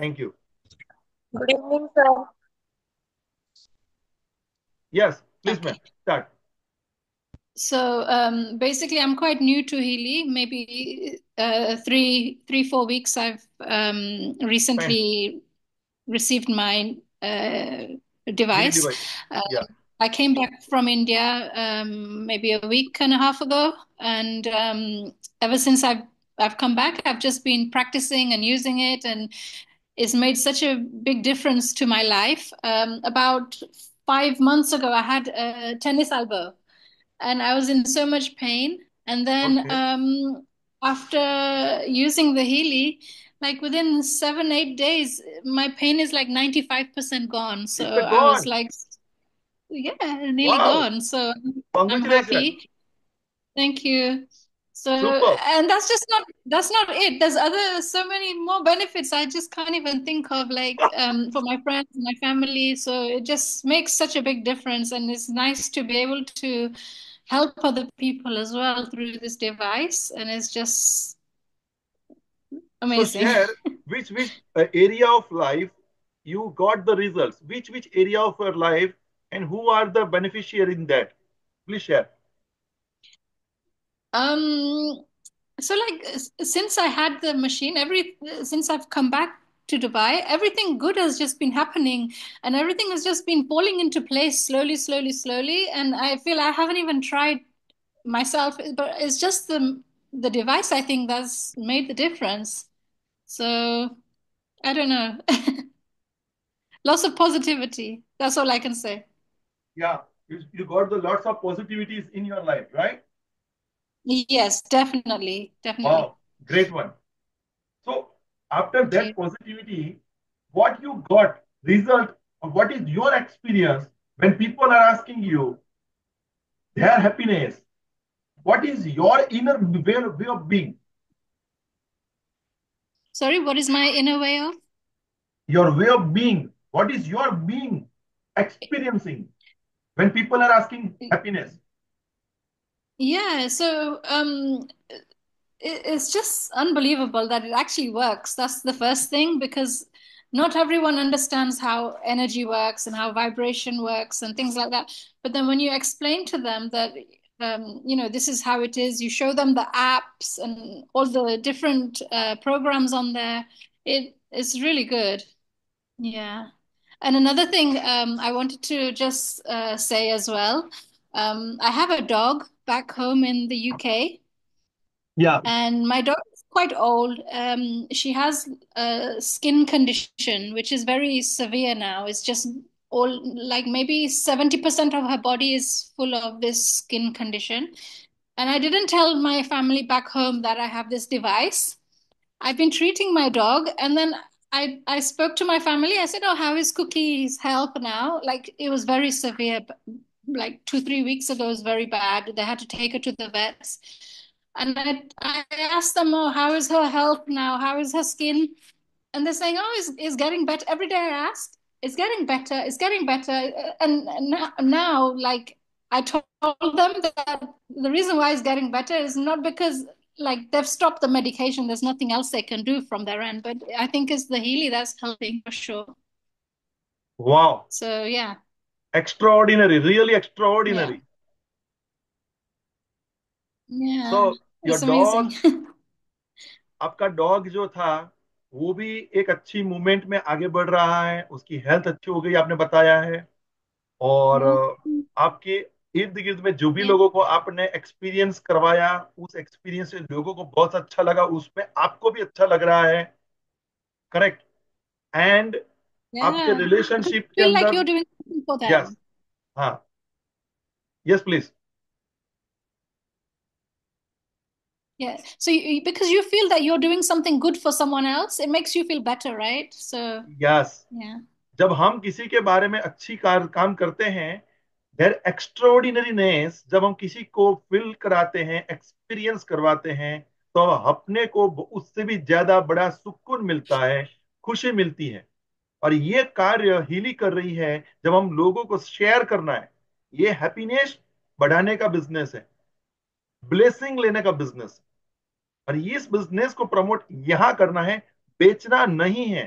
Thank you. Good evening, sir. Yes please ma'am Okay. Start. So basically, I'm quite new to Healy. Maybe 4 weeks. I've fine. recently received my Healy device. Device. Uh, या। I came back from India maybe a week and a half ago, and ever since I've come back, I've just been practicing and using it, and it's made such a big difference to my life. About 5 months ago, I had a tennis elbow, and I was in so much pain. And then okay. after using the Healy, like within 7, 8 days, my pain is like 95% gone. So it's I was gone. like, yeah, nearly wow. gone. So I'm congratulation. happy. Thank you. So, super. and that's not it. There's other so many more benefits I just can't even think of, like for my friends, my family. So it just makes such a big difference, and it's nice to be able to help other people as well through this device, and it's just So amazing. share which area of life you got the results. Which area of your life and who are the beneficiary in that? Please share. Um, so like since I had the machine, every since I've come back to Dubai, everything good has just been happening, and everything has just been falling into place slowly, slowly, slowly. And I feel I haven't even tried myself, but it's just the device I think that's made the difference. So I don't know. Lots of positivity. That's all I can say. Yeah, you got the lots of positivities in your life, right? Yes, definitely, definitely. Wow, great one. So after Thank that you. positivity, what you got result or what is your experience when people are asking you their happiness? What is your inner way of being? Sorry, what is my inner way of? Your way of being. What is your being experiencing when people are asking happiness? Yeah, so it's just unbelievable that it actually works. That's the first thing, because not everyone understands how energy works and how vibration works and things like that. But then when you explain to them that this is how it is, you show them the apps and all the different programs on there. It is really good. Yeah. And another thing I wanted to just say as well, I have a dog back home in the UK, Yeah. and my dog is quite old. She has a skin condition, which is very severe now. It's just all like maybe 70% of her body is full of this skin condition. And I didn't tell my family back home that I have this device. I've been treating my dog, and then I spoke to my family. I said, "Oh, how is Cookie's health now?" Like it was very severe. Like 2, 3 weeks ago, it was very bad. They had to take her to the vets, and I asked them, "Oh, how is her health now? How is her skin?" And they're saying, "Oh, it's getting better." Every day I asked, "It's getting better. It's getting better." And now, like I told them that the reason why it's getting better is not because like they've stopped the medication. There's nothing else they can do from their end, but I think it's the Healy that's helping for sure. Wow. So yeah, Extraordinary. Really yeah, extraordinary. yeah, So your it's amazing. dog, आपका dog जो था वो भी एक अच्छी movement में आगे बढ़ रहा है, उसकी हेल्थ अच्छी हो गई आपने बताया है। और आपके इर्द गिर्द में जो भी Yeah, लोगों को आपने एक्सपीरियंस करवाया, उस एक्सपीरियंस से लोगों को बहुत अच्छा लगा, उसमें आपको भी अच्छा लग रहा है। करेक्ट। एंड आपके yeah, because रिलेशनशिप you के feel like अंदर। you're doing something for yes. them. हाँ। Yes please. Yeah. So because you feel that you're doing something good for someone else, it makes you feel better, right? So yes. yeah. जब हम किसी के बारे में अच्छी काम करते हैं, देयर एक्स्ट्रोऑर्डिनरीनेस जब हम किसी को फील कराते हैं, एक्सपीरियंस करवाते हैं, तो अपने को उससे भी ज्यादा बड़ा सुकून मिलता है, खुशी मिलती है। और ये कार्य हीली कर रही है। जब हम लोगों को शेयर करना है, ये हैप्पीनेस बढ़ाने का बिजनेस है, ब्लेसिंग लेने का बिजनेस है। और इस बिजनेस को प्रमोट यहां करना है, बेचना नहीं है।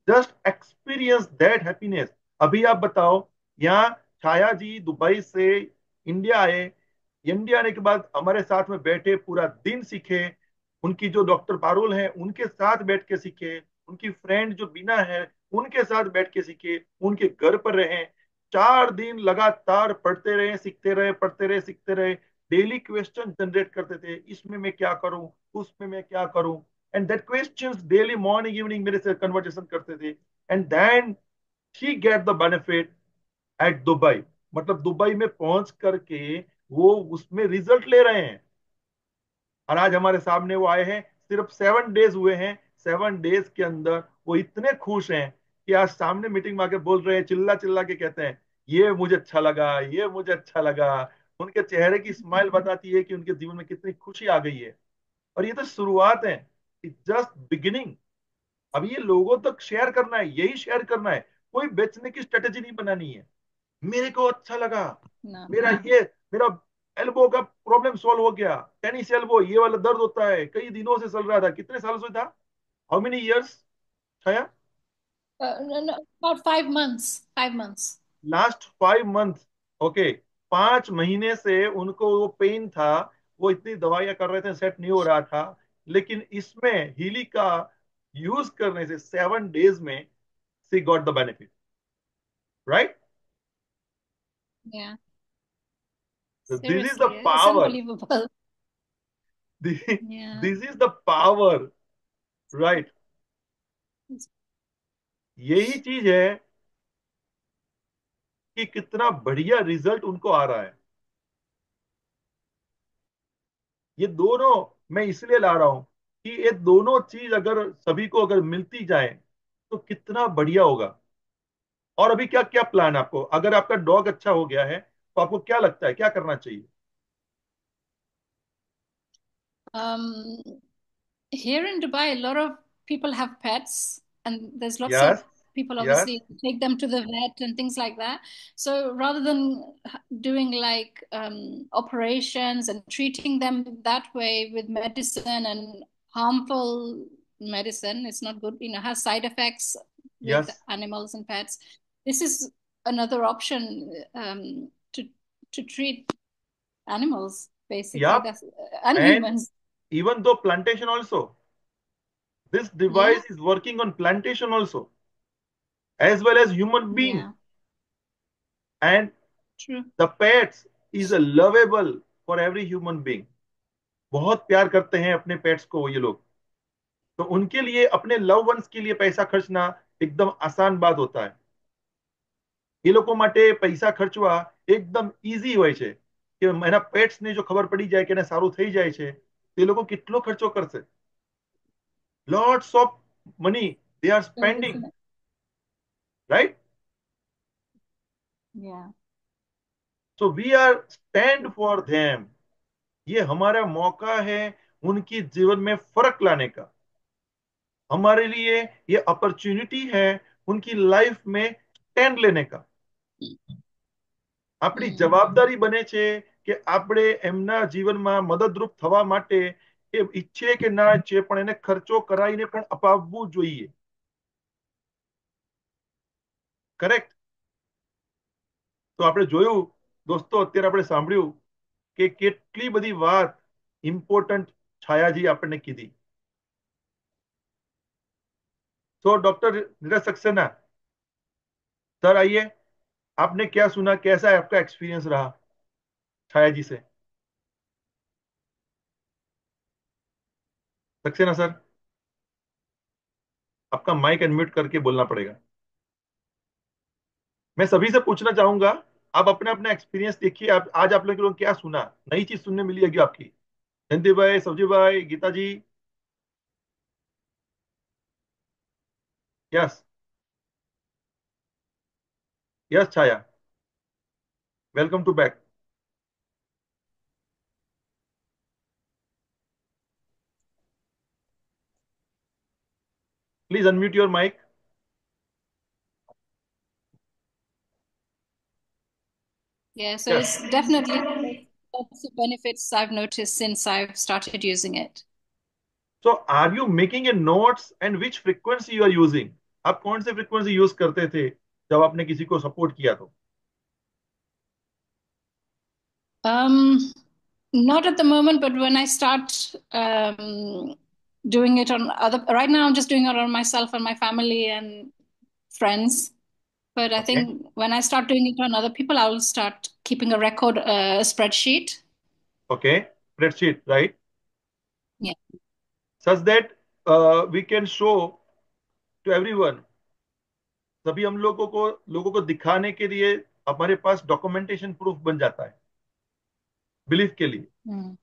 Just experience that happiness. अभी आप बताओ, यहाँ छाया जी दुबई से इंडिया आए, इंडिया आने के बाद हमारे साथ में बैठे, पूरा दिन सीखे, उनकी जो डॉक्टर पारुल है उनके साथ बैठ के सीखे, उनकी फ्रेंड जो बीना है उनके साथ बैठ के सीखे, उनके घर पर रहे, 4 दिन लगातार पढ़ते रहे, सीखते रहे, पढ़ते रहे, सीखते रहे, डेली क्वेश्चन जनरेट करते थे, इसमें मैं क्या करूं, उसमें मैं क्या करूं, and that questions daily morning evening मेरे से कन्वर्सेशन करते थे, and then she get the benefit at Dubai. मतलब दुबई में पहुंच करके वो उसमें रिजल्ट ले रहे हैं, और आज हमारे सामने वो आए हैं, सिर्फ 7 डेज हुए हैं, 7 डेज के अंदर वो इतने खुश हैं कि आज सामने मीटिंग में आके बोल रहे हैं, चिल्ला चिल्ला के कहते हैं, ये मुझे अच्छा लगा, ये मुझे अच्छा लगा। उनके चेहरे की स्माइल बताती है कि उनके जीवन में कितनी खुशी आ गई है। और ये तो शुरुआत है, इट्स जस्ट बिगिनिंग। अब ये लोगों तक शेयर करना है, यही शेयर करना है, कोई बेचने की स्ट्रेटेजी नहीं बनानी है। मेरे को अच्छा लगा, No. मेरा ये, मेरा एल्बो का प्रॉब्लम सॉल्व हो गया, टेनिस एल्बो ये वाला दर्द होता है कई दिनों से चल रहा था, कितने सालों से था, how many years Chhaya? No, no, about 5 months. 5 months. Last 5 month, okay, 5 महीने से उनको वो पेन था, वो इतनी दवाइयां कर रहे थे, सेट नहीं हो रहा था, लेकिन इसमें हीली का यूज करने से 7 डेज में see got the benefit, right? Yeah. This is the Seriously, it's power, unbelievable. Yeah. This is the power, right? It's- यही चीज है कि कितना बढ़िया रिजल्ट उनको आ रहा है। ये दोनों मैं इसलिए ला रहा हूं कि ये दोनों चीज अगर सभी को अगर मिलती जाए तो कितना बढ़िया होगा। और अभी क्या क्या प्लान है आपको, अगर आपका डॉग अच्छा हो गया है तो आपको क्या लगता है क्या करना चाहिए? Um, Here in Dubai, a lot of people have pets, and there's lots of yes, people yes, obviously take them to the vet and things like that. So rather than doing like operations and treating them that way with medicine and harmful medicine, it's not good, has side effects with yes, animals and pets. This is another option to treat animals, या, basically, that's and and humans. Even though plantation also, this Yeah, device is working on plantation also as well as human being, yeah, and true. the pets is a lovable for every human being। बहुत प्यार करते हैं अपने pets को ये लोग, तो उनके लिए अपने लव वंस के लिए पैसा खर्चना एकदम आसान बात होता है। એ લોકો માટે પૈસા ખર્ચવા એકદમ ઈઝી હોય છે કે એના પેટ્સ ને જો ખબર પડી જાય કે એને સારું થઈ જાય છે તો એ લોકો કેટલો ખર્ચો કરશે, lots of money they are spending, Isn't it? right? Yeah. So we are stand for them। ये हमारा मौका है उनकी जीवन में फर्क लाने का, हमारे लिए ये अपॉर्चुनिटी है उनकी लाइफ में स्टैंड लेने का। આપણી Mm. જવાબદારી બને છે કે આપણે એમના જીવનમાં મદદરૂપ થવા માટે એ ઈચ્છે કે ના ઈચ્છે પણ એને ખર્ચો કરાવીને પણ અપાવવું જોઈએ, કરેક્ટ? તો આપણે જોયું દોસ્તો, અત્યારે આપણે સાંભળ્યું કે કેટલી બધી વાત ઇમ્પોર્ટન્ટ છાયાજી આપણને કીધી। तो डॉक्टर नीरज सक्सेना सर आइए, आपने क्या सुना, कैसा है आपका एक्सपीरियंस रहा छाया जी से? सक्सेना सर, आपका माइक अनम्यूट करके बोलना पड़ेगा। मैं सभी से पूछना चाहूंगा, आप अपने अपना एक्सपीरियंस देखिए, आप आज आप लोगों ने क्या सुना, नई चीज सुनने मिली है आपकी? जयंती भाई, सब्जी भाई, Geeta ji. Yes, yes Chhaya, welcome to back. Please unmute your mic. Yeah, so yes, it's definitely lots of benefits I've noticed since I've started using it. So are you making a notes and which frequency you are using? आप कौन से frequency use करते थे जब आपने किसी को support किया तो? Um, Not at the moment, but when I start doing it on other, right now I'm just doing it on myself and my family and friends. But I okay, think when I start doing it on other people, I will start keeping a record, a spreadsheet. Okay, spreadsheet, right, Yeah. Such that we can show to everyone, तभी हम लोगों को दिखाने के लिए हमारे पास documentation proof बन जाता है, बिलीफ के लिए, Mm.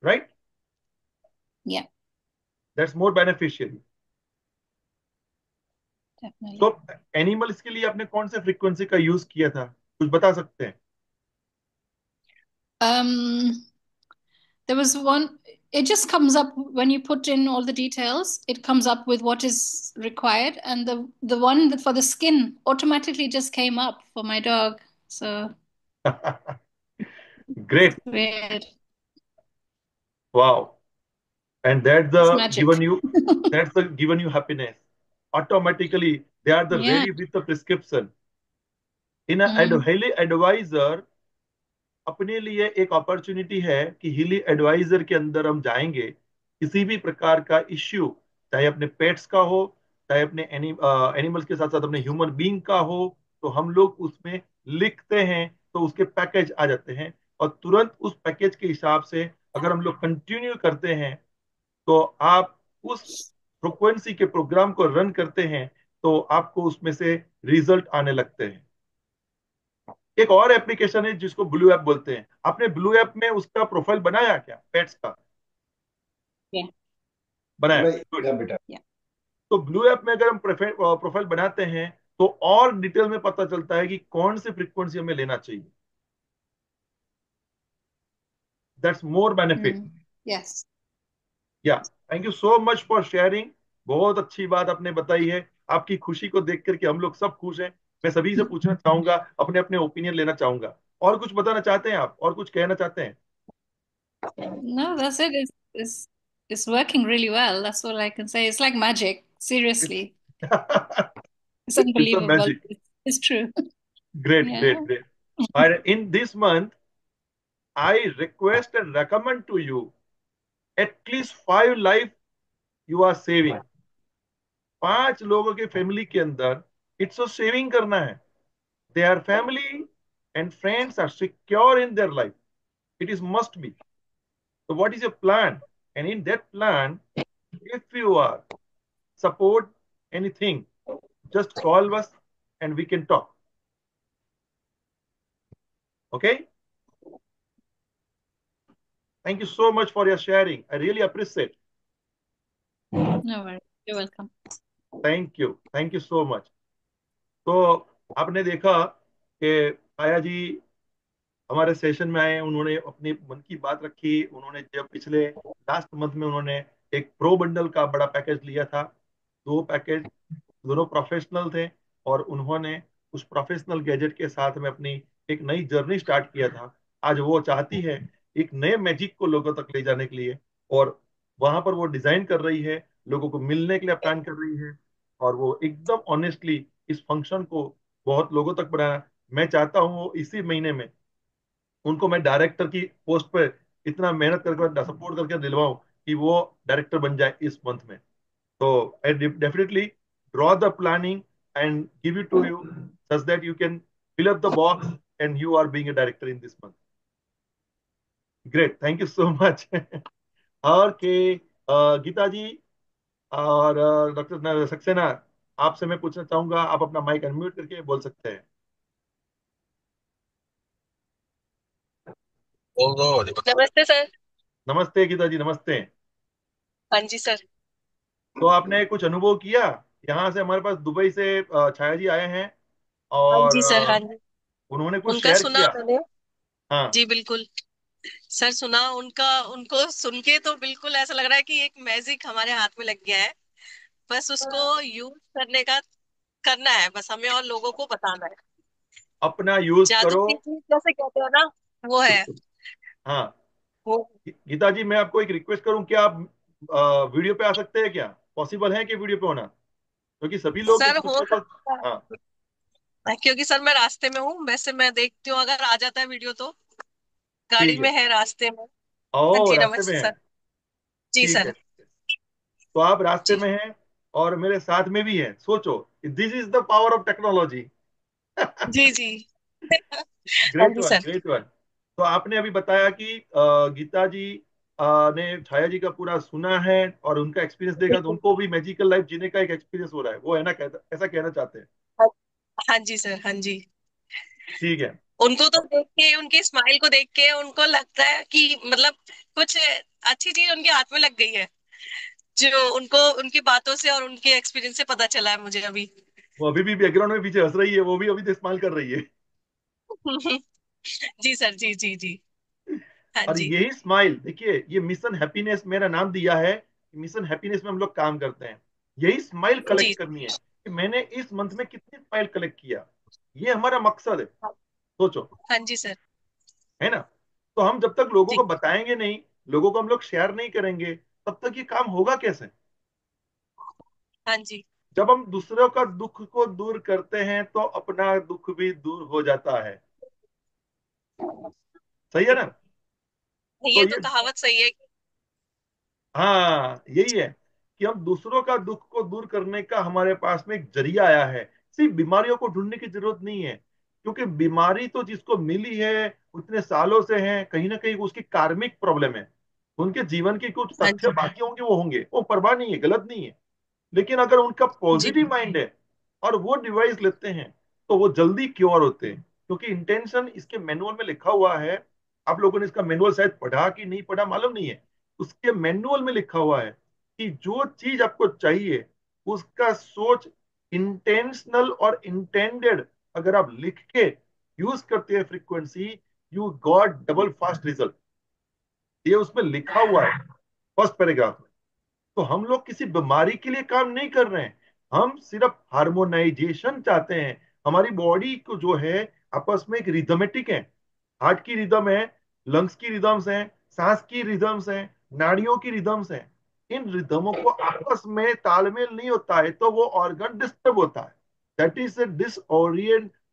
Right? Yeah, that's more beneficial. तो definitely. एनिमल्स के लिए आपने कौन से फ्रीक्वेंसी का यूज किया था, कुछ बता सकते हैं? Um, there was one, it just comes up when you put in all the details, it comes up with what is required. And the one that for the skin automatically just came up for my dog. So it's great, weird. Wow, and It's magic. That's the given you happiness automatically. They are the Yeah. ready with the prescription in a Mm. highly advisor। अपने लिए एक opportunity है कि हिली adviser के अंदर हम जाएंगे, किसी भी प्रकार का इश्यू, चाहे अपने पेट्स का हो, चाहे अपने एनिमल्स के साथ साथ अपने ह्यूमन बीइंग का हो, तो हम लोग उसमें लिखते हैं, तो उसके पैकेज आ जाते हैं, और तुरंत उस पैकेज के हिसाब से अगर हम लोग कंटिन्यू करते हैं, तो आप उस फ्रिक्वेंसी के प्रोग्राम को रन करते हैं, तो आपको उसमें से रिजल्ट आने लगते हैं। एक और एप्लीकेशन है जिसको ब्लू ऐप बोलते हैं, आपने ब्लू ऐप में उसका प्रोफाइल बनाया क्या, पेट्स का? Yeah. बनाया, नहीं गुड। बेटा बेटा। Yeah. तो ब्लू ऐप में अगर हम प्रोफाइल बनाते हैं, तो और डिटेल में पता चलता है कि कौन सी फ्रीक्वेंसी हमें लेना चाहिए। That's more benefit. Mm. Yes. या, thank you so much for sharing. बहुत अच्छी बात आपने बताई है। आपकी खुशी को देख करके हम लोग सब खुश हैं। मैं सभी से पूछना चाहूंगा, अपने अपने ओपिनियन लेना चाहूंगा। और कुछ बताना चाहते हैं आप, और कुछ कहना चाहते हैं? No, that's it. It's working really well. That's all I can say. It's like magic. It's Seriously. It's it's a unbelievable. Magic. It's true. Great, great, Yeah. Great. और in this month I request and recommend to you at least 5 life you are saving। 5 लोगों के family के अंदर it's saving करना है। their family and friends are secure in their life, it is must be। so what is your plan? And in that plan, if you are support anything, just call us and we can talk, okay? Thank you so much for your sharing, I really appreciate। No worries. You're welcome. Thank you so much. तो आपने देखा कि आया जी हमारे session में आए, उन्होंने अपनी मन की बात रखी। उन्होंने जब पिछले लास्ट मंथ में उन्होंने एक प्रो बंडल का बड़ा पैकेज लिया था, 2 पैकेज, दोनों प्रोफेशनल थे, और उन्होंने उस प्रोफेशनल गैजेट के साथ में अपनी एक नई जर्नी स्टार्ट किया था। आज वो चाहती है एक नए मैजिक को लोगों तक ले जाने के लिए, और वहां पर वो डिजाइन कर रही है, लोगों को मिलने के लिए प्लान कर रही है, और वो एकदम ऑनेस्टली इस फंक्शन को बहुत लोगों तक बढ़ाना। मैं चाहता हूँ वो इसी महीने में उनको मैं डायरेक्टर की पोस्ट पर इतना मेहनत करके सपोर्ट करके दिलवाऊं कि वो डायरेक्टर बन जाए इस मंथ में। तो I definitely draw the planning and give it to you, such that you can fill up the box and you are being a director in this month. Great, thank you so much. और के गीता जी और doctor Saxena, आपसे मैं पूछना चाहूंगा, आप अपना mic unmute करके बोल सकते हैं। बोल दो नमस्ते सर। नमस्ते गीता जी, नमस्ते। हाँ जी सर। तो आपने कुछ अनुभव किया? यहाँ से हमारे पास दुबई से छाया जी आए हैं, हाँ और जी सर। हाँ जी। उन्होंने कुछ उनका शेयर सुना किया। मैंने। हाँ, जी बिल्कुल। सर सुना उनका। उनको सुन के तो बिल्कुल ऐसा लग रहा है कि एक मैजिक हमारे हाथ में लग गया है। बस उसको यूज करने का करना है, बस हमें और लोगों को बताना है। अपना यूज जादू करो। की चीज जैसे कहते हैं ना, वो है। बिल्कुल। हाँ, वो गीता जी, मैं आपको एक रिक्वेस्ट करूं, क्या आप वीडियो पे आ सकते हैं क्या? पॉसिबल है कि वीडियो पे होना? क्योंकि सभी लोग एक सर हो दूसरे को। सकता हाँ। है, क्योंकि सर मैं रास्ते में हूँ, वैसे मैं देखती हूँ अगर आ जाता है वीडियो तो। गाड़ी ठीक है। में है, रास्ते में। हाँ ओ, जी, रास्ते में नमस्ते है। सर। जी ठीक है। सर। तो आप रास्ते जी में हैं और मेरे साथ में भी है, सोचो, this is the power of technology. जी जी। हाँ ग्रेट जी वन, सर। Great one. तो आपने अभी बताया कि गीता जी ने छाया जी का पूरा सुना है और उनका एक्सपीरियंस देखा, तो उनको भी मैजिकल लाइफ जीने का एक एक्सपीरियंस हो रहा है, वो है ना, ऐसा कहना चाहते हैं? हाँ जी सर, हाँ जी। ठीक है। उनको तो देख के, उनकी स्माइल को देख के उनको लगता है कि मतलब कुछ अच्छी चीज उनके हाथ में लग गई है, जो उनको उनकी बातों से और उनके एक्सपीरियंस से पता चला है मुझे अभी। वो अभी भी बैकग्राउंड में पीछे हंस रही है, वो भी अभी तो इस्तेमाल कर रही है। जी सर, जी जी जी। हाँ और जी। यही स्माइल देखिए, ये मिशन हैप्पीनेस मेरा नाम दिया है। मिशन हैप्पीनेस में हम लोग काम करते हैं। यही स्माइल कलेक्ट जी। करनी है कि मैंने इस मंथ में कितनी स्माइल कलेक्ट किया। ये हमारा मकसद है। सोचो, हाँ जी सर। है ना? तो हम जब तक लोगों जी। को बताएंगे नहीं, लोगों को हम लोग शेयर नहीं करेंगे, तब तक ये काम होगा कैसे? हाँ जी। जब हम दूसरों का दुख को दूर करते हैं तो अपना दुख भी दूर हो जाता है। सही है ना? तो ये तो ये, कहावत सही है। हाँ, यही है कि हम दूसरों का दुख को दूर करने का हमारे पास में एक जरिया आया है। सिर्फ बीमारियों को ढूंढने की जरूरत नहीं है, क्योंकि बीमारी तो जिसको मिली है उतने सालों से है, कहीं ना कहीं उसकी कार्मिक प्रॉब्लम है। उनके जीवन की कुछ हाँ तथ्य जी। बाकी होंगे, वो होंगे, वो परवाह नहीं है, गलत नहीं है। लेकिन अगर उनका जी पॉजिटिव माइंड है और वो डिवाइस लेते हैं, तो वो जल्दी क्योर होते हैं, क्योंकि इंटेंशन इसके मैनुअल में लिखा हुआ है। आप लोगों ने इसका मैनुअल शायद पढ़ा कि नहीं पढ़ा मालूम नहीं है। उसके मैनुअल में लिखा हुआ है कि जो चीज आपको चाहिए उसका सोच, इंटेंशनल और इंटेंडेड, अगर आप लिख के यूज करते हैं frequency, you got double fast result. ये उसमें लिखा हुआ है, फर्स्ट पैराग्राफ। तो हम लोग किसी बीमारी के लिए काम नहीं कर रहे हैं, हम सिर्फ हार्मोनाइजेशन चाहते हैं। हमारी बॉडी को जो है आपस में एक रिदमेटिक है। हार्ट की रिदम है, लंग्स की रिदम्स हैं, सांस की रिदम्स हैं, नाड़ियों की रिदम्स हैं। इन रिदमों को आपस में तालमेल नहीं होता है तो वो ऑर्गन डिस्टर्ब होता है। That is a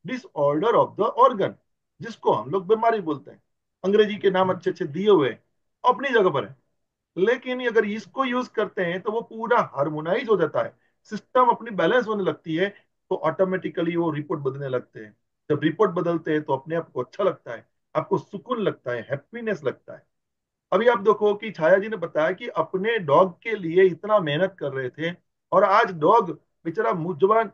disorder of the organ, जिसको हम लोग बीमारी बोलते हैं। अंग्रेजी के नाम अच्छे अच्छे दिए हुए हैं, अपनी जगह पर है। लेकिन अगर इसको यूज करते हैं तो वो पूरा हार्मोनाइज हो जाता है, सिस्टम अपनी बैलेंस होने लगती है। तो ऑटोमेटिकली वो रिपोर्ट बदलने लगते हैं। जब रिपोर्ट बदलते हैं तो अपने आप को अच्छा लगता है, आपको सुकून लगता है, हैप्पीनेस लगता है। अभी आप देखो कि छाया जी ने बताया कि अपने डॉग के लिए इतना मेहनत कर रहे थे, और आज डॉग बेचारा मुजवान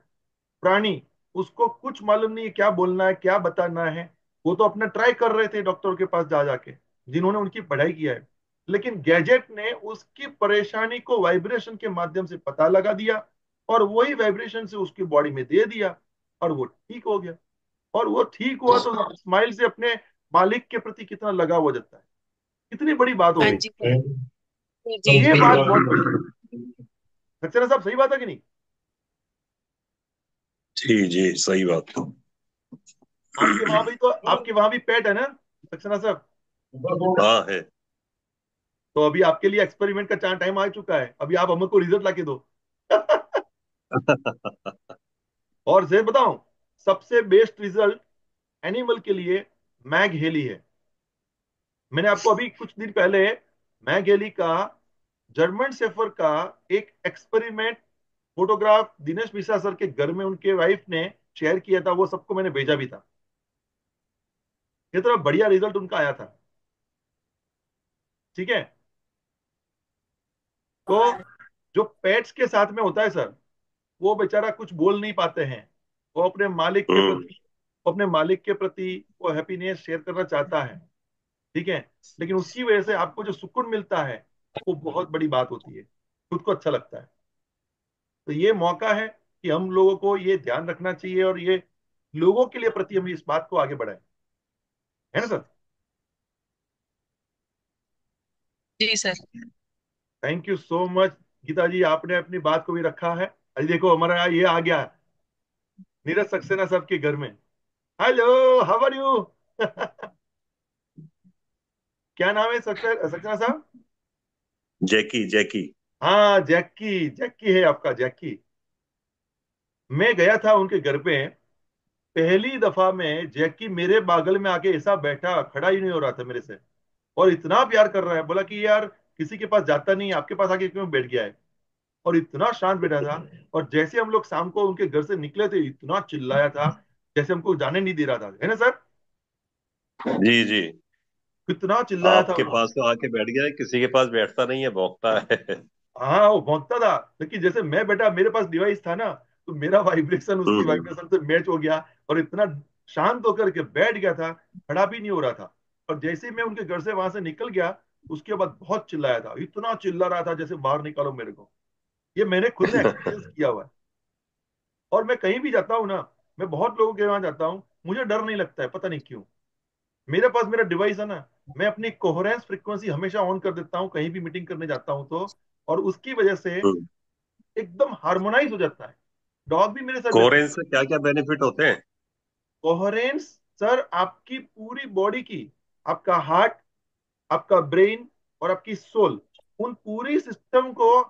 प्राणी, उसको कुछ मालूम नहीं है क्या बोलना है, क्या बताना है। वो तो अपना ट्राई कर रहे थे डॉक्टर के पास जा जाके, जिन्होंने उनकी पढ़ाई किया है। लेकिन गैजेट ने उसकी परेशानी को वाइब्रेशन के माध्यम से पता लगा दिया, और वही वाइब्रेशन से उसकी बॉडी में दे दिया, और वो ठीक हो गया। और वो ठीक हुआ तो स्माइल से अपने मालिक के प्रति कितना लगाव हो जाता है। कितनी बड़ी बात हो हाँ गई। जी। जी ये जी। बात बहुत बड़ी है। सक्सेना साहब, सही बात है कि नहीं? जी जी, सही बात। आपके वहां भी तो, आपके वहां भी पेट है ना सक्सेना साहब? हाँ है। तो अभी आपके लिए एक्सपेरिमेंट का चार टाइम आ चुका है, अभी आप हमको रिजल्ट ला के दो। और से बताऊं, सबसे बेस्ट रिजल्ट एनिमल के लिए मैग हेली है। मैंने आपको अभी कुछ दिन पहले मैग हेली का, जर्मन शेफर का, एक experiment photograph Dinesh Mishra sir के घर में उनके वाइफ ने शेयर किया था, वो सबको मैंने भेजा भी था। कितना बढ़िया रिजल्ट उनका आया था। ठीक है। तो जो पेट्स के साथ में होता है सर, वो बेचारा कुछ बोल नहीं पाते हैं। वो अपने मालिक के हम्म। प्रति, वो अपने मालिक के प्रति वो हैप्पीनेस शेयर करना चाहता है। ठीक है। लेकिन उसकी वजह से आपको जो सुकून मिलता है, वो बहुत बड़ी बात होती है, खुद को अच्छा लगता है। तो ये मौका है कि हम लोगों को ये ध्यान रखना चाहिए, और ये लोगों के लिए प्रति हम इस बात को आगे बढ़ाएं। है ना सर? जी sir. Thank you so much Geeta ji, आपने अपनी बात को भी रखा है। अभी देखो हमारा यहाँ ये आ गया नीरज सक्सेना साहब के घर में। Hello, how are you? क्या नाम है सक्सेना साहब? जैकी जैकी। हाँ, जैक्की, जैक्की है आपका, जैक्की। मैं गया था उनके घर पे, पहली दफा में जैकी मेरे बागल में आके ऐसा बैठा, खड़ा ही नहीं हो रहा था मेरे से, और इतना प्यार कर रहा है। बोला कि यार किसी के पास जाता नहीं, आपके पास आके क्यों बैठ गया है, और इतना शांत बैठा था। और जैसे हम लोग शाम को उनके घर से निकले थे, इतना चिल्लाया था, जैसे हमको जाने नहीं दे रहा था, है ना सर? जी जी। कितना चिल्लाया था आपके वो। पास तो आके बैठ गया है, किसी के पास बैठता नहीं है, भौंकता है। हाँ वो भौंकता था, लेकिन जैसे मैं बैठा, मेरे पास डिवाइस था ना, तो मेरा वाइब्रेशन उसकी हम्म। वाइब्रेशन से मैच हो गया, और इतना शांत होकर के बैठ गया था, खड़ा भी नहीं हो रहा था। और जैसे ही मैं उनके घर से वहां से निकल गया, उसके बाद बहुत चिल्लाया था, इतना चिल्ला रहा था जैसे बाहर निकालो मेरे को। ये मैंने खुद ने एक्सपीरियंस किया हुआ है। और मैं कहीं भी जाता हूँ ना, मैं बहुत लोगों के वहां जाता हूँ, मुझे डर नहीं लगता है, पता नहीं क्यों। मेरे पास मेरा डिवाइस है ना, मैं अपनी कोहेरेंस फ्रीक्वेंसी हमेशा ऑन कर देता हूँ कहीं भी मीटिंग करने जाता हूँ तो, और उसकी वजह से हम्म। एकदम हार्मोनाइज हो जाता है। डॉग भी मेरे साथ रहता है। कोरेंस से क्या क्या बेनिफिट होते हैं? कोहेरेंस सर आपकी पूरी बॉडी की, आपका हार्ट, आपका ब्रेन और आपकी सोल, उन पूरी सिस्टम को,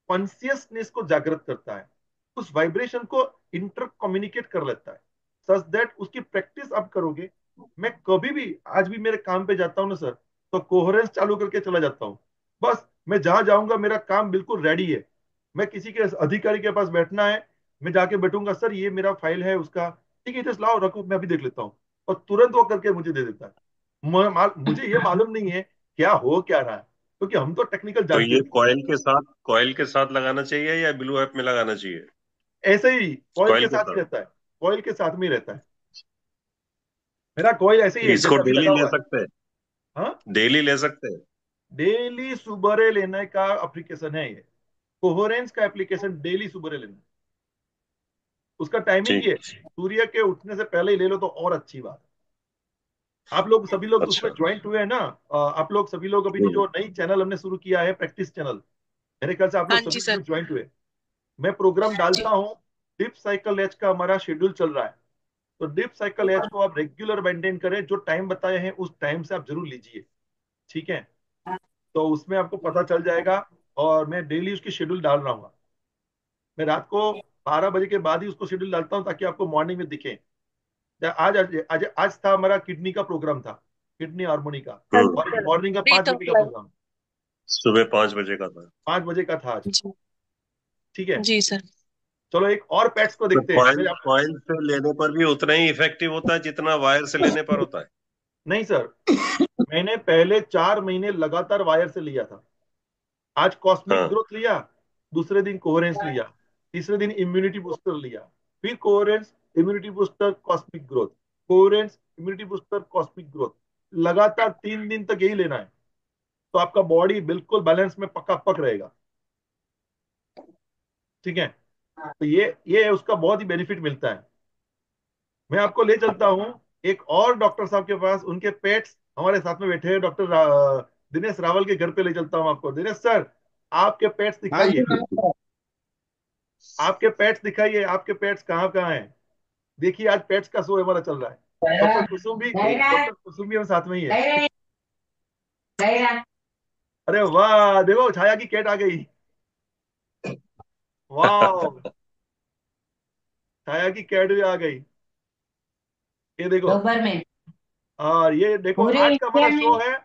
कॉन्सियसनेस को जागृत करता है, उस वाइब्रेशन को इंटर कम्युनिकेट कर लेता है, सच दैट उसकी प्रैक्टिस आप करोगे। मैं कभी भी, आज भी मेरे काम पे जाता हूँ ना सर, तो कोहेरेंस चालू करके चला जाता हूँ। बस मैं जहां जाऊंगा मेरा काम बिल्कुल रेडी है। मैं किसी के अधिकारी के पास बैठना है, मैं जाके बैठूंगा, सर ये मेरा फाइल है उसका, ठीक है जस्ट लाओ रखो मैं अभी देख लेता हूँ, और तुरंत वो करके मुझे दे देता है। मुझे ये मालूम नहीं है क्या हो क्या रहा है, क्योंकि हम तो टेक्निकल तो जानते ये नहीं। कॉइल के साथ लगाना चाहिए या ब्लू ऐप में लगाना चाहिए? ऐसे ही कॉइल कॉइल के के साथ ही साथ। रहता है, कॉइल के साथ में ही रहता है। मेरा कॉइल ऐसे ही है इसको जैसे अभी डेली लगा ले हुआ है। सकते हैं? हाँ, डेली ले सकते हैं? डेली सुबह लेने का एप्लीकेशन है ये, कोहेरेंस का एप्लीकेशन डेली सुबह लेना। उसका टाइमिंग ये ठीक। है, सूर्य के उठने से पहले ही ले लो तो और अच्छी बात। आप लोग सभी लोग उसमें अच्छा। ज्वाइंट हुए हैं ना? आप लोग सभी लोग अभी हम्म। जो नई चैनल हमने शुरू किया है, प्रैक्टिस चैनल, मेरे ख्याल से आप हाँ लोग जी सभी सर। उसमें ज्वाइंट हुए। मैं प्रोग्राम जी। डालता हूँ, डिप साइकिल एज का हमारा शेड्यूल चल रहा है। तो डिप साइकिल एज को आप रेगुलर मेंटेन करें, जो टाइम बताए हैं उस टाइम से आप जरूर लीजिए, ठीक है? तो उसमें आपको पता चल जाएगा। और मैं डेली उसकी शेड्यूल डाल रहा हूँ। मैं रात को 12 बजे के बाद ही उसको शेड्यूल डालता हूँ, ताकि आपको मॉर्निंग में दिखे। आज था हमारा किडनी का प्रोग्राम था, किडनी हार्मोनी का, और मॉर्निंग का फ्री 5 बजे टॉक का लाइव। प्रोग्राम, सुबह 5 बजे का था। 5 बजे का था आज। जी। ठीक है, जी सर। चलो एक और पेट्स को तो देखते हैं कॉइल मेरे आप। कॉइल से लेने पर भी उतना ही इफेक्टिव होता है जितना वायर से लेने पर होता है? नहीं सर, मैंने पहले 4 महीने लगातार वायर से लिया था। आज कॉस्मिक हाँ। ग्रोथ लिया, दूसरे दिन कोहेरेंस लिया, तीसरे दिन इम्यूनिटी बूस्टर लिया, फिर coherence, immunity booster, cosmic growth, coherence, immunity booster, cosmic growth, लगातार 3 दिन तक यही लेना है। तो आपका बॉडी बिल्कुल बैलेंस में पक्का पक रहेगा, ठीक है? तो ये उसका बहुत ही बेनिफिट मिलता है। मैं आपको ले चलता हूँ एक और डॉक्टर साहब के पास, उनके पेट्स हमारे साथ में बैठे हैं, डॉक्टर दिनेश रावल के घर पे ले चलता हूँ आपको। दिनेश सर, आपके पेट्स हाँ जी दिखाइए, नमस्कार। आपके पेट्स दिखाइए, आपके पेट्स कहाँ कहाँ हैं? देखिए आज पेट्स का शो हमारा चल रहा है। दायरा डॉक्टर कुसुम भी, दायरा डॉक्टर कुसुम भी हम साथ में ही है। दायरा दायरा अरे वाह, देखो छाया की कैट आ गई। वाह, छाया की कैट भी आ गई, ये देखो। दोपहर में और ये देखो पूरे आज का इंडिया हमारा शो में है,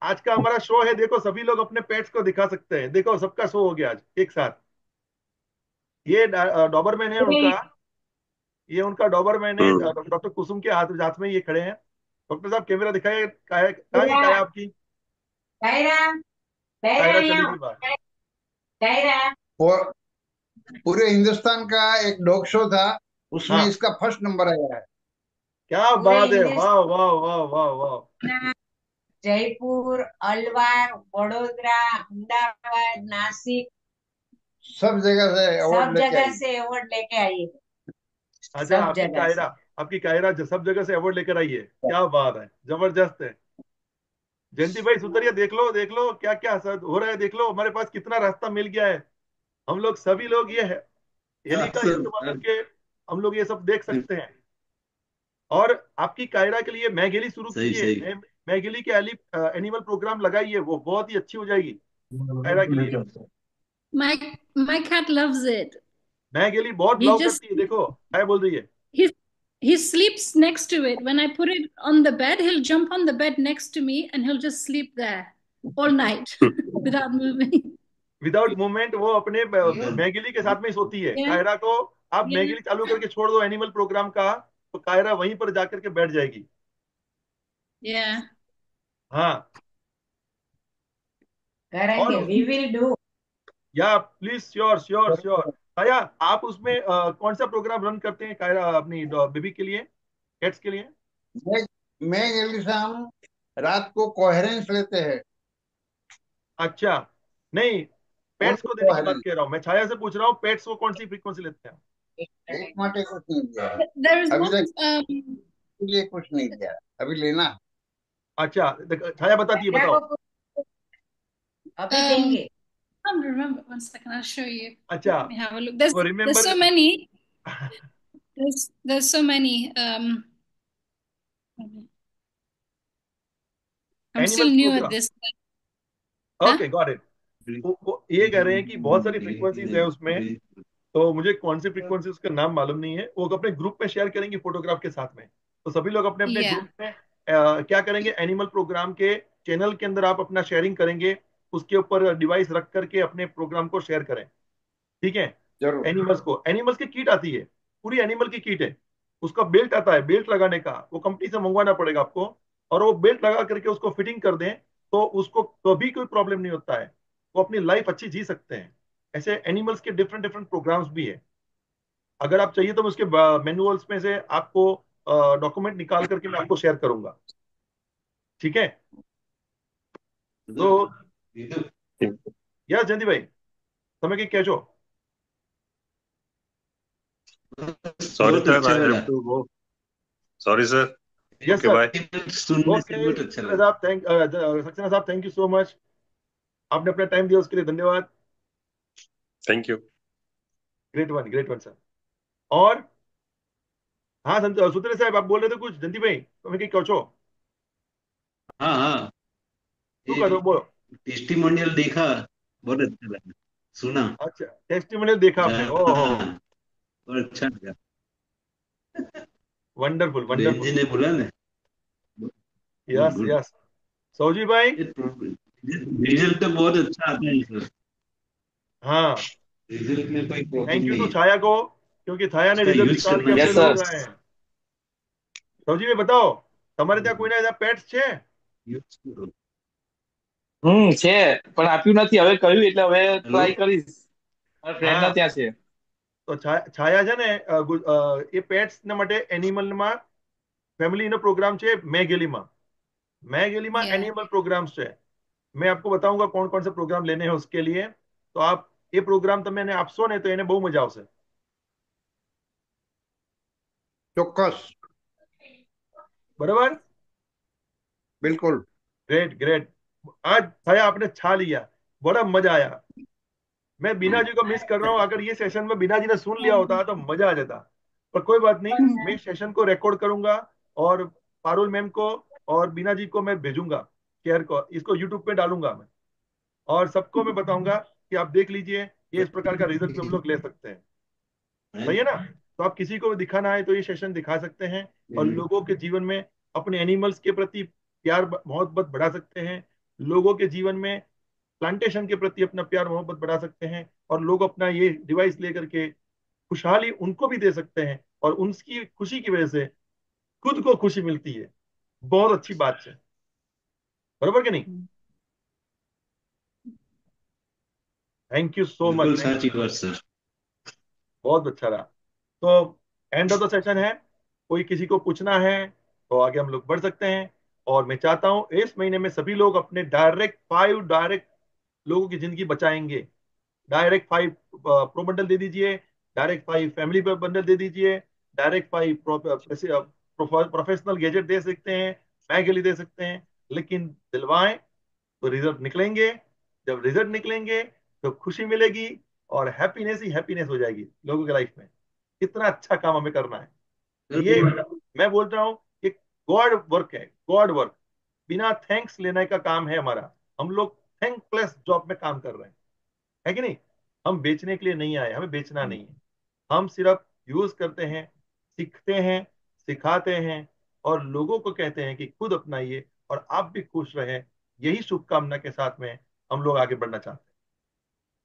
आज का हमारा शो है। देखो सभी लोग अपने पेट्स को दिखा सकते हैं, देखो सबका शो हो गया आज एक साथ। ये डॉबरमैन है पूरे उनका, ये उनका डॉबरमैन है, हम्म। डॉक्टर कुसुम के हाथ हाथ में ये खड़े हैं। डॉक्टर साहब कैमरा दिखाइए, कहाँ की पूरा काया आपकी? दायरा दायरा कायरा चली यहाँ गई बाहर। दायरा वो पूरे हिंदुस्तान का एक डॉग शो था, उसमें हाँ, इसका फर्स्ट नंबर आया है। क्या पूरे बात है, वाह हिंदुस्तान, वाह वाह वाह वाह। जयपुर, अलवार, वडोदरा, अहमदाबाद, नासिक, सब जगह से अवार्ड सब लेके जगह आई, से अवार्ड लेके आई है। अच्छा, सब आपकी जगह कायरा, से। आपकी कायरा सब जगह से अवार्ड लेकर आई है, क्या बात है, जबरदस्त है। जयंती भाई सुतरिया, देख लो क्या क्या हो रहा है, देख लो हमारे पास कितना रास्ता मिल गया है। हम लोग सभी लोग ये है हेली का इस्तेमाल करके हम लोग ये सब देख सकते हैं। और आपकी कायरा के लिए मैगेली शुरू सही कीजिए, सही मैगेली के एनिमल प्रोग्राम लगाइए, वो बहुत ही अच्छी हो जाएगी कायरा के लिए। My cat loves it. मैगेली बहुत He लव just करती है, देखो क्या बोल रही है। he he sleeps next to it. When I put it on the bed, he'll jump on the bed next to me and he'll just sleep there all night without moving. Without movement वो अपने मैगेली के साथ में ही सोती है। Yeah, Kiara को आप yeah, मैगेली चालू करके छोड़ दो एनिमल प्रोग्राम का, तो कायरा वहीं पर जाकर के बैठ जाएगी। yeah. हाँ। करेंगे, और वी विल डू। या प्लीज, श्योर श्योर श्योर। काया, आप उसमें कौन सा प्रोग्राम रन करते हैं कायरा अपनी बेबी के लिए, कैट्स के लिए? मैं मैं एलिसा हम रात को कोहेरेंस लेते हैं। अच्छा, नहीं, पेट्स ओनली को देने की बात कोहेरेंस, कह रहा हूँ मैं, छाया से पूछ रहा हूँ पेट्स को कौन सी फ्रीक्वेंसी लेते हैं? एक माटे कुछ नहीं दिया There is अभी one. तक, इसलिए कुछ नहीं दिया, अभी लेना। अच्छा, छाया बताती है, कायरा बताओ। को अभी Um, देंगे। I can't remember. One second, I'll show you. अच्छा, Let me have a look. There's वो there's remember. so many. There's so many. I'm still animals new at programme. this. Huh? Okay, got it. वो ये कह रहे हैं कि बहुत सारी फ्रीक्वेंसीज है उसमें, तो मुझे कौन सी फ्रीक्वेंसी उसका नाम मालूम नहीं है। वो अपने ग्रुप में शेयर करेंगे फोटोग्राफ के साथ में, तो सभी लोग अपने अपने Yeah. ग्रुप में क्या करेंगे, एनिमल प्रोग्राम के चैनल के अंदर आप अपना शेयरिंग करेंगे, उसके ऊपर डिवाइस रख करके अपने प्रोग्राम को शेयर करें। ठीक है। जरूर। एनिमल्स की किट आती है, पूरी एनिमल की किट है। उसका बेल्ट आता है, बेल्ट लगाने का वो कंपनी से मंगवाना पड़ेगा आपको, और वो बेल्ट लगा करके उसको फिटिंग कर दें तो उसको कभी कोई प्रॉब्लम नहीं होता है, वो अपनी लाइफ अच्छी जी सकते हैं। ऐसे एनिमल्स के डिफरेंट डिफरेंट प्रोग्राम्स भी है। अगर आप चाहिए तो मैं उसके मैनुअल्स में से आपको डॉक्यूमेंट निकाल करके मैं आपको शेयर करूंगा। ठीक है। तो यस जयंती भाई, તમે કઈ કહેજો? सॉरी बहुत सर, अच्छा आई हैव लगा। To go. Sorry sir. Yes okay, bye. Sir. सुनने से ओके बहुत अच्छा सक्सेना लगा। साहब, सक्सेना साहब, थैंक यू सो मच। आपने अपना टाइम दिया उसके लिए धन्यवाद। Thank you. Great one sir. और हाँ सुधीर साहब, आप बोल रहे थे कुछ, जयंती भाई તમે કઈ કહો છો? हाँ हाँ, શું ये કહો છો, બોલો। टेस्टिमोनियल देखा, बहुत अच्छा लगा, सुना। अच्छा, टेस्टिमोनियल देखा आपने? ओहो, हाँ, बहुत अच्छा लगा। वंडरफुल बहन वंडरफुल। जी ने बोला ना, गुड यस गुड। यस। सौजी भाई। रिजल्ट तो बहुत अच्छा आता है सर, हाँ, रिजल्ट में कोई प्रॉब्लम थैंक यू नहीं टू है, छाया को, क्योंकि छाया ने उसका रिजल्ट यूज निकाल के करना अपने यस लोग सर। चाहिए। आए हैं। सौजी भाई बताओ, તમારે ત્યાં કોઈના ત્યાં પેટ્સ છે? यूज करो। છે પણ આપ્યું નથી, હવે કહ્યું એટલે હવે हेलो। ટ્રાય કરીશ. મારા ફ્રેન્ડ ના હા, ત્યાં છે. તો છાયા છે ને એ પેટ્સ ને માટે એનિમલમાં ફેમિલીનો પ્રોગ્રામ છે મેગેલીમાં। મેગેલીમાં Yeah. એનિમલ પ્રોગ્રામ્સ છે। मैं आपको बताऊंगा कौन कौन से प्रोग्राम लेने हैं उसके लिए। तो आप ये प्रोग्राम તમે એને આપશો ને તો એને બહુ મજા આવશે। ચોક્કસ, बराबर। बिल्कुल। Great great. आज छाया आपने छा लिया, बड़ा मजा आया। मैं बीना जी को मिस कर रहा हूँ, अगर ये सेशन में बीना जी ने सुन लिया होता तो मजा आ जाता। पर कोई बात नहीं, मैं सेशन को रिकॉर्ड करूंगा और पारुल मैम को और बीना जी को मैं भेजूंगा, शेयर को इसको यूट्यूब पे डालूंगा मैं, और सबको मैं बताऊंगा कि आप देख लीजिए, ये इस प्रकार का रिजल्ट हम लोग ले सकते हैं। सही है ना? तो आप किसी को भी दिखाना है तो ये सेशन दिखा सकते हैं, और लोगों के जीवन में अपने एनिमल्स के प्रति प्यार मोहब्बत बढ़ा सकते हैं। लोगों के जीवन में प्लांटेशन के प्रति अपना प्यार मोहब्बत बढ़ा सकते हैं, और लोग अपना ये डिवाइस लेकर के खुशहाली उनको भी दे सकते हैं, और उनकी खुशी की वजह से खुद को खुशी मिलती है। बहुत अच्छी बात है, बराबर कि नहीं? थैंक यू सो मच, बिल्कुल थैंक साची यू। बात सर। बहुत अच्छा रहा। तो एंड ऑफ द सेशन है, कोई किसी को पूछना है तो आगे हम लोग बढ़ सकते हैं। और मैं चाहता हूं इस महीने में सभी लोग अपने डायरेक्ट लोगों की जिंदगी बचाएंगे। डायरेक्ट 5 प्रो बंडल दे दीजिए, डायरेक्ट 5 फैमिली बंडल दे दीजिए, डायरेक्ट 5 प्रोफेशनल गैजेट दे सकते हैं, मैग के लिए दे सकते हैं, लेकिन दिलवाएं तो रिजल्ट निकलेंगे। जब रिजल्ट निकलेंगे तो खुशी मिलेगी, और हैप्पीनेस ही हैप्पीनेस हो जाएगी लोगों की लाइफ में। कितना अच्छा काम हमें करना है ये, मैं बोल रहा हूँ, ये गॉड वर्क है, गॉड वर्क। बिना थैंक्स लेने का काम है हमारा। हम लोग थैंकलेस जॉब में काम कर रहे हैं, है कि नहीं? हम बेचने के लिए नहीं आए, हमें बेचना नहीं है, हम सिर्फ यूज करते हैं, सीखते हैं, सिखाते हैं और लोगों को कहते हैं कि खुद अपनाइए और आप भी खुश रहें। यही शुभकामना के साथ में हम लोग आगे बढ़ना चाहते हैं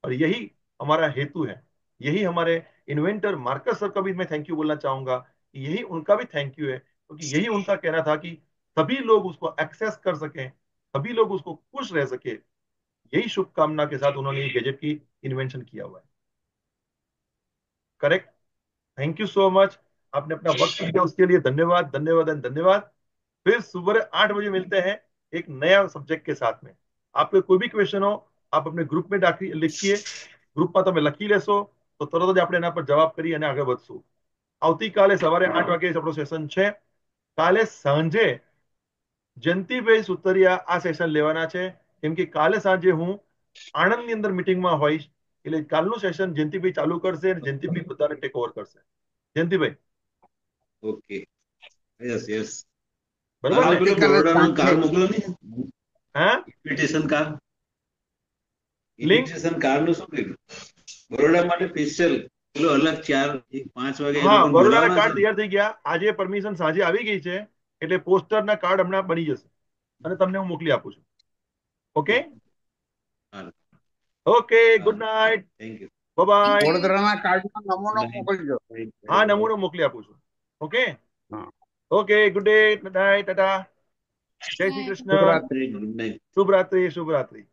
और यही हमारा हेतु है। यही हमारे इन्वेंटर मार्कस सर का भी मैं थैंक यू बोलना चाहूंगा कि यही उनका भी थैंक यू है, क्योंकि यही उनका कहना था कि सभी लोग उसको एक्सेस कर सकें, सभी लोग उसको खुश रह सके। यही शुभकामना के साथ उन्होंने ये गैजेट की इन्वेंशन किया हुआ है। Correct. Thank you so much. आपने अपना वक्त दिया उसके लिए धन्यवाद, धन्यवाद एंड धन्यवाद। फिर सुबह 8 बजे मिलते हैं एक नया सब्जेक्ट के साथ में। आपके कोई भी क्वेश्चन हो आप अपने ग्रुप में लिखिए। ગ્રુપમાં તમે લખી લેશો તો તરત જ આપણે એના પર જવાબ કરી અને આગળ વધશું। આવતીકાલે સવારે 8 વાગે આપણો સેશન છે। કાલે સાંજે જયંતિભાઈ સુતરિયા આ સેશન લેવાના છે, કેમ કે કાલે સાંજે હું આણંદની અંદર મીટિંગમાં હોઈશ, એટલે કાલનું સેશન જયંતિભાઈ ચાલુ કરશે અને જયંતિભાઈ બધાને ટેક ઓવર કરશે। Jayantibhai okay, yes yes. બરાબર આ ને? પેલો બરોડાનો કાર મોકલો ને, હા invitation car. Link invitation car નું શું કર્યું? બરોડા માટે સ્પેશિયલ પેલો અલગ 4-5 વાગે એ હા લોકોને બરોડાના બોલાવવાના કાર્ડ છે ને? તૈયાર થઈ ગયા। આજે પરમિશન સાંજે આવી ગઈ છે, એટલે પોસ્ટરના કાર્ડ હમણાં બની જશે અને તમને હું મોકલી આપું છું। Okay hello, okay, good hello, night, thank you. Bye. વડોદરાના કાર્ડનો નમૂનો મોકલજો। હા નમૂનો મોકલી આપું છું। ઓકે હા, okay, good day, night, tata, જય શ્રી કૃષ્ણ, શુભરાત્રી। Good night. શુભ રાત્રિ, શુભ રાત્રિ।